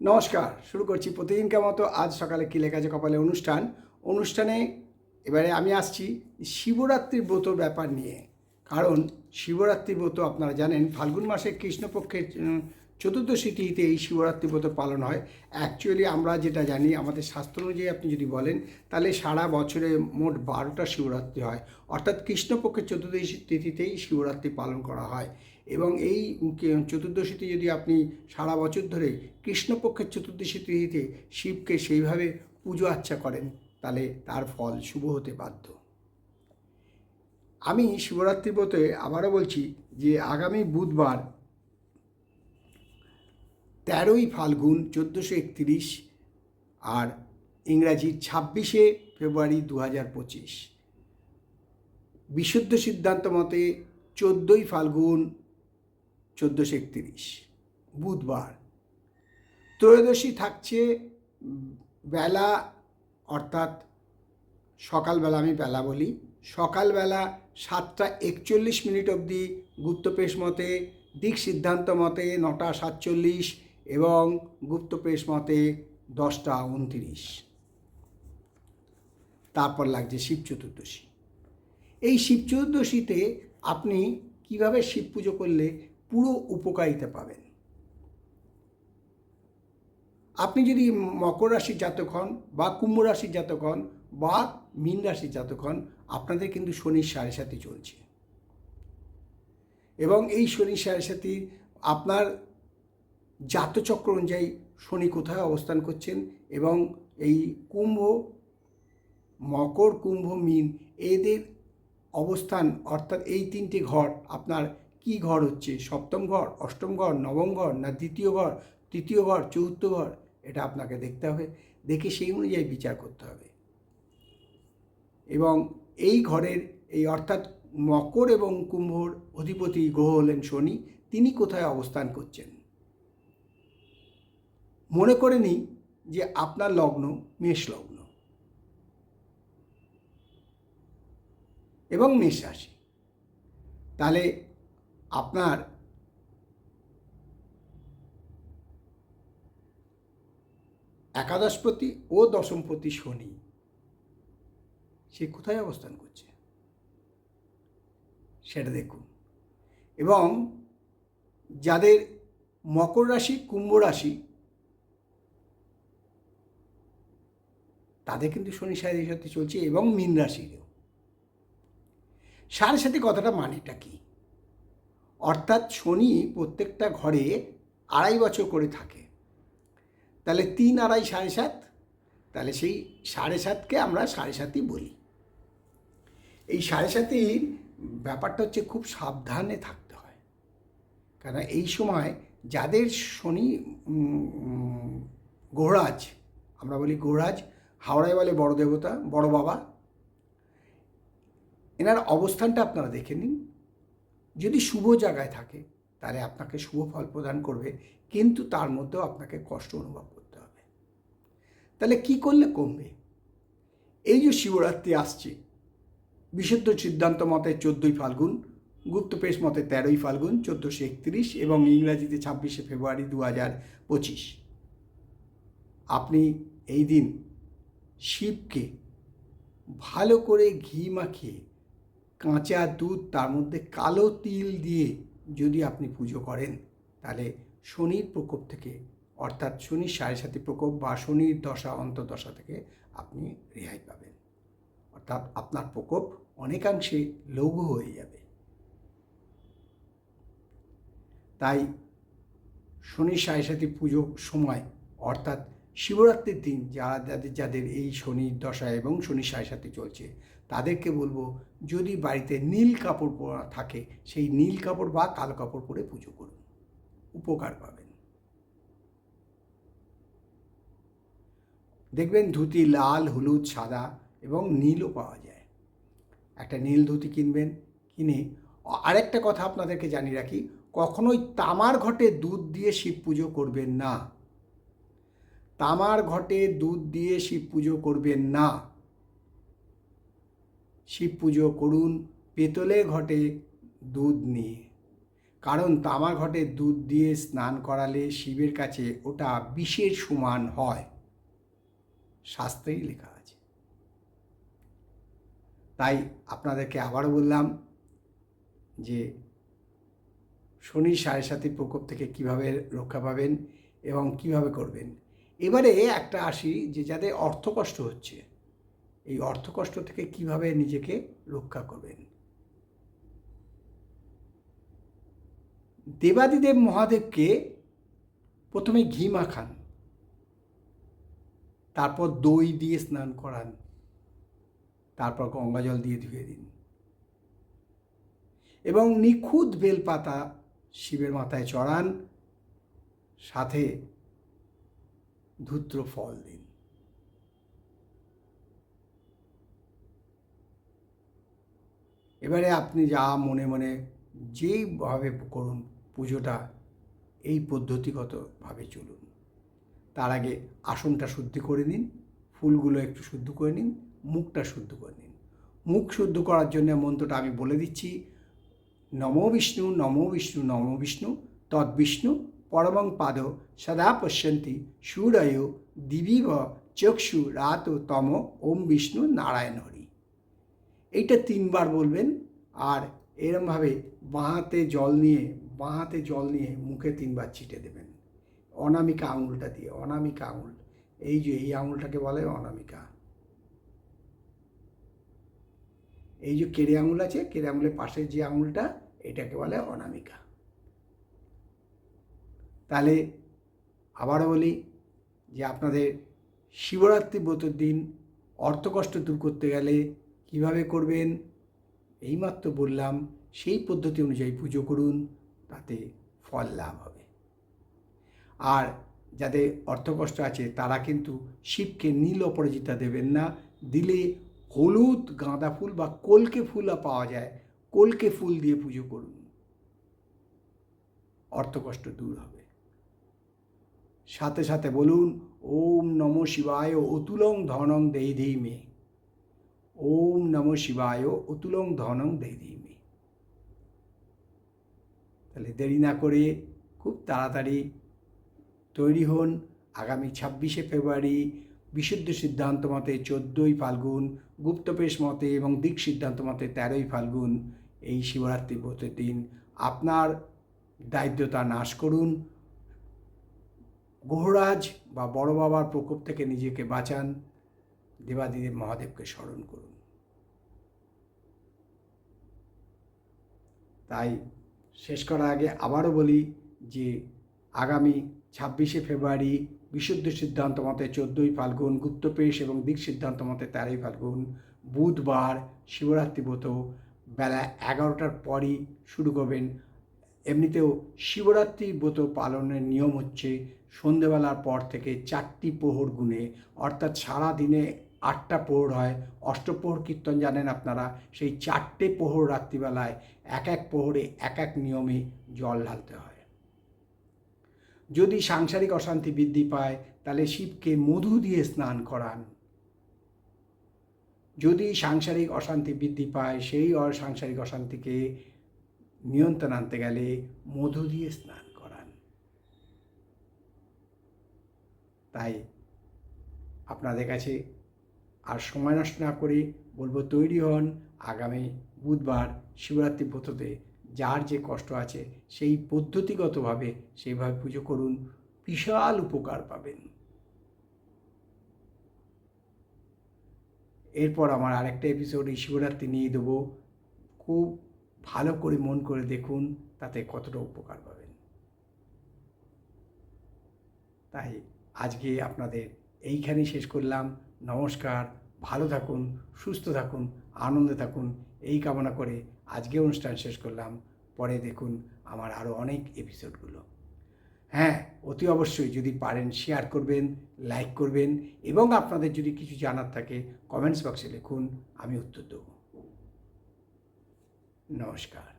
নমস্কার, শুরু করছি প্রতিদিনকার মতো আজ সকালে কী লেখা আছে কপালে অনুষ্ঠানে এবারে আমি আসছি শিবরাত্রির ব্রত ব্যাপার নিয়ে। কারণ শিবরাত্রি ব্রত আপনারা জানেন ফাল্গুন মাসে কৃষ্ণপক্ষের চতুর্দশী তিথিতে এই শিবরাত্রি ব্রত পালন হয়। অ্যাকচুয়ালি আমরা যেটা জানি, আমাদের শাস্ত্র অনুযায়ী আপনি যদি বলেন, তাহলে সারা বছরে মোট 12টা শিবরাত্রি হয়, অর্থাৎ কৃষ্ণপক্ষের চতুর্দশী তিথিতেই শিবরাত্রি পালন করা হয়। এবং এই চতুর্দশীতে যদি আপনি সারা বছর ধরে কৃষ্ণপক্ষের চতুর্দশী তিথিতে শিবকে সেইভাবে পুজো আর্চা করেন, তাহলে তার ফল শুভ হতে বাধ্য। আমি শিবরাত্রি ব্রতে আবারও বলছি যে আগামী বুধবার 13ই ফাল্গুন 1431 আর ইংরাজি 26শে ফেব্রুয়ারি 2025, বিশুদ্ধ সিদ্ধান্ত মতে 14ই ফাল্গুন 1431 বুধবার। ত্রয়োদশী থাকছে বেলা, অর্থাৎ সকালবেলা, আমি বেলা বলি, সকালবেলা 7টা 41 অবধি গুপ্তপ্রেস মতে, দিক সিদ্ধান্ত মতে 9টা 47 এবং গুপ্তপ্রেস মতে 10টা 29। তারপর লাগছে শিব চতুর্দশী। এই শিব চতুর্দশীতে আপনি কিভাবে শিব পুজো করলে পুরো উপকারিতা পাবেন। আপনি যদি মকর রাশির জাতক হন বা কুম্ভ রাশির জাতক হন বা মীন রাশির জাতক হন, আপনাদের কিন্তু শনির 7.5 চলছে। এবং এই শনির 7.5 আপনার জাতচক্র অনুযায়ী শনি কোথায় অবস্থান করছেন, এবং এই কুম্ভ, মকর, কুম্ভ, মীন এদের অবস্থান, অর্থাৎ এই 3টে ঘর আপনার কি ঘর হচ্ছে, সপ্তম ঘর, অষ্টম ঘর, নবম ঘর, না দ্বিতীয় ঘর, তৃতীয় ঘর, চতুর্থ ঘর, এটা আপনাকে দেখতে হবে। দেখে সেই অনুযায়ী বিচার করতে হবে। এবং এই ঘরের, এই অর্থাৎ মকর এবং কুম্ভর অধিপতি গ্রহ হলেন শনি, তিনি কোথায় অবস্থান করছেন। মনে করে নিই যে আপনার লগ্ন মেষ লগ্ন এবং মেষ রাশি, তাহলে আপনার একাদশপতি ও দশমপতি শনি সে কোথায় অবস্থান করছে সেটা দেখুন। এবং যাদের মকর রাশি, কুম্ভ রাশি, তাদের কিন্তু শনি 7.5 চলছে, এবং মীন রাশিরও 7.5 কথাটা মানেটা কি, অর্থাৎ শনি প্রত্যেকটা ঘরে 2.5 বছর করে থাকে, তাহলে 3, 2.5, 7.5, তাহলে সেই 7.5কে আমরা 7.5ই বলি। এই 7.5 ব্যাপারটা হচ্ছে খুব সাবধানে থাকতে হয়, কারণ এই সময় যাদের শনি গ্রহরাজ, আমরা বলি গ্রহরাজ, হাওড়ায় বলে বড় দেবতা, বড় বাবা, এনার অবস্থানটা আপনারা দেখে নিন। যদি শুভ জায়গায় থাকে তাহলে আপনাকে শুভ ফল প্রদান করবে, কিন্তু তার মধ্যেও আপনাকে কষ্ট অনুভব করতে হবে। তাহলে কি করলে কমবে? এই যে শিবরাত্রি আসছে, বিশুদ্ধ সিদ্ধান্ত মতে 14ই ফাল্গুন, গুপ্তপ্রেস মতে 13ই ফাল্গুন 1431 এবং ইংরাজিতে 26শে ফেব্রুয়ারি 2025। আপনি এই দিন শিবকে ভালো করে ঘি মাখিয়ে, কাঁচা দুধ, তার মধ্যে কালো তিল দিয়ে যদি আপনি পুজো করেন, তাহলে শনির প্রকোপ থেকে, অর্থাৎ শনির 7.5 প্রকোপ বা শনির দশা অন্তর্দশা থেকে আপনি রেহাই পাবেন, অর্থাৎ আপনার প্রকোপ অনেকাংশে লঘু হয়ে যাবে। তাই শনির 7.5 পুজোর সময়, অর্থাৎ শিবরাত্রির দিন, যাদের এই শনির দশা এবং শনির 7.5 চলছে, তাদেরকে বলবো, যদি বাড়িতে নীল কাপড় পরা থাকে, সেই নীল কাপড় বা কালো কাপড় পরে পুজো করুন, উপকার পাবেন। দেখবেন ধুতি লাল, হলুদ, সাদা এবং নীলও পাওয়া যায়। একটা নীল ধুতি কিনবেন, কিনে, আরেকটা কথা আপনাদেরকে জানিয়ে রাখি, কখনোই তামার ঘটে দুধ দিয়ে শিব পুজো করবেন না। তামার ঘটে দুধ দিয়ে শিব পুজো করবেন না। শিব পুজো করুন পেতলের ঘটে দুধ নিয়ে। কারণ তামার ঘটে দুধ দিয়ে স্নান করালে শিবের কাছে ওটা বিষের সমান হয়, শাস্ত্রেই লেখা আছে। তাই আপনাদেরকে আবারও বললাম যে শনির 7.5 প্রকোপ থেকে কিভাবে রক্ষা পাবেন এবং কিভাবে করবেন। এবারে একটা আসি যে যাদের অর্থকষ্ট হচ্ছে, এই অর্থকষ্ট থেকে কিভাবে নিজেকে রক্ষা করবেন। দেবাদিদেব মহাদেবকে প্রথমে ঘি মাখান, তারপর দই দিয়ে স্নান করান, তারপর গঙ্গা জল দিয়ে ধুয়ে দিন এবং নিখুঁত বেলপাতা শিবের মাথায় চড়ান, সাথে ধূত্র ফল দিন। এবারে আপনি যা মনে মনে যেইভাবে করুন পুজোটা, এই পদ্ধতিগতভাবে চলুন। তার আগে আসনটা শুদ্ধি করে নিন, ফুলগুলো একটু শুদ্ধ করে নিন, মুখটা শুদ্ধ করে নিন। মুখ শুদ্ধ করার জন্য মন্ত্রটা আমি বলে দিচ্ছি, নমো বিষ্ণু নমো বিষ্ণু নমো বিষ্ণু তদ্বিষ্ণু পরমং পাদ সদা পশ্যন্তি সূরয় দিবিব চক্ষু রাত তম ওম বিষ্ণু নারায়ণ হরি। এইটা 3 বার বলবেন। আর এরমভাবে বাঁ হাতে জল নিয়ে মুখে 3 বার ছিটে দেবেন অনামিকা আঙুলটা দিয়ে। অনামিকা আঙুল, এই যে এই আঙুলটাকে বলে অনামিকা। এই যে কেড়ে আঙুল আছে, কেড়ে আঙুলের পাশের যে আঙুলটা, এটাকে বলে অনামিকা। তাহলে আবারও বলি যে আপনাদের শিবরাত্রি ব্রতের দিন অর্থকষ্ট দূর করতে গেলে কিভাবে করবেন এইমাত্র বললাম, সেই পদ্ধতি অনুযায়ী পুজো করুন, তাতে ফল লাভ হবে। আর যাদের অর্থকষ্ট আছে তারা কিন্তু শিবকে নীল অপরাজিতা দেবেন না, দিলে হলুদ গাঁদা ফুল বা কলকে ফুলও পাওয়া যায়, কলকে ফুল দিয়ে পুজো করুন, অর্থকষ্ট দূর হবে। সাথে সাথে বলুন ওম নমঃ শিবায় অতুলং ধনং দেহি মে। ওম নমঃ শিবায় অতুলং ধনং দেহি মে। তাহলে দেরি না করে খুব তাড়াতাড়ি তৈরি হন। আগামী 26শে ফেব্রুয়ারি বিশুদ্ধ সিদ্ধান্ত মতে 14ই ফাল্গুন, গুপ্তপেশ মতে এবং দিক সিদ্ধান্ত মতে 13ই ফাল্গুন এই শিবরাত্রি ব্রতের দিন আপনার দারিদ্রতা নাশ করুন, গ্রহরাজ বা বড় বাবার প্রকোপ থেকে নিজেকে বাঁচান, দেবাদিদেব মহাদেবকে স্মরণ করুন। তাই শেষ করার আগে আবারও বলি যে আগামী 26শে ফেব্রুয়ারি বিশুদ্ধ সিদ্ধান্ত মতে 14ই ফাল্গুন, গুপ্তপেশ এবং দিক সিদ্ধান্ত মতে 13ই ফাল্গুন, বুধবার শিবরাত্রি ব্রত বেলা 11টার পরই শুরু করবেন। এমনিতেও শিবরাত্রি ব্রত পালনের নিয়ম হচ্ছে সন্ধেবেলার পর থেকে 4টি প্রহর গুণে, অর্থাৎ সারাদিনে 8টা প্রহর হয়। অষ্টপ্রহর কীর্তন জানেন আপনারা, সেই 4টে প্রহর রাত্রিবেলায় এক এক প্রহরে এক এক নিয়মে জল ঢালতে হয়। যদি সাংসারিক অশান্তি বৃদ্ধি পায় তাহলে শিবকে মধু দিয়ে স্নান করান। যদি সাংসারিক অশান্তি বৃদ্ধি পায়, সেই সাংসারিক অশান্তিকে নিয়ন্ত্রণ আনতে গেলে মধু দিয়ে স্নান করান। তাই আপনাদের কাছে আর সময় নষ্ট না করে বলবো তৈরি হন। আগামী বুধবার শিবরাত্রি ব্রততে যার যে কষ্ট আছে সেই পদ্ধতিগতভাবে সেইভাবে পুজো করুন, বিশাল উপকার পাবেন। এরপর আমার আরেকটা এপিসোড এই শিবরাত্রি নিয়ে দেবো, খুব ভালো করে মন করে দেখুন তাতে কতটা উপকার পাবেন। তাই আজকে আপনাদের এইখানেই শেষ করলাম। নমস্কার, ভালো থাকুন, সুস্থ থাকুন, আনন্দে থাকুন, এই কামনা করে আজকে অনুষ্ঠান শেষ করলাম। পরে দেখুন আমার আরও অনেক এপিসোডগুলো। হ্যাঁ, অতি অবশ্যই যদি পারেন শেয়ার করবেন, লাইক করবেন এবং আপনাদের যদি কিছু জানার থাকে কমেন্টস বক্সে লিখুন, আমি উত্তর দেব। নমস্কার।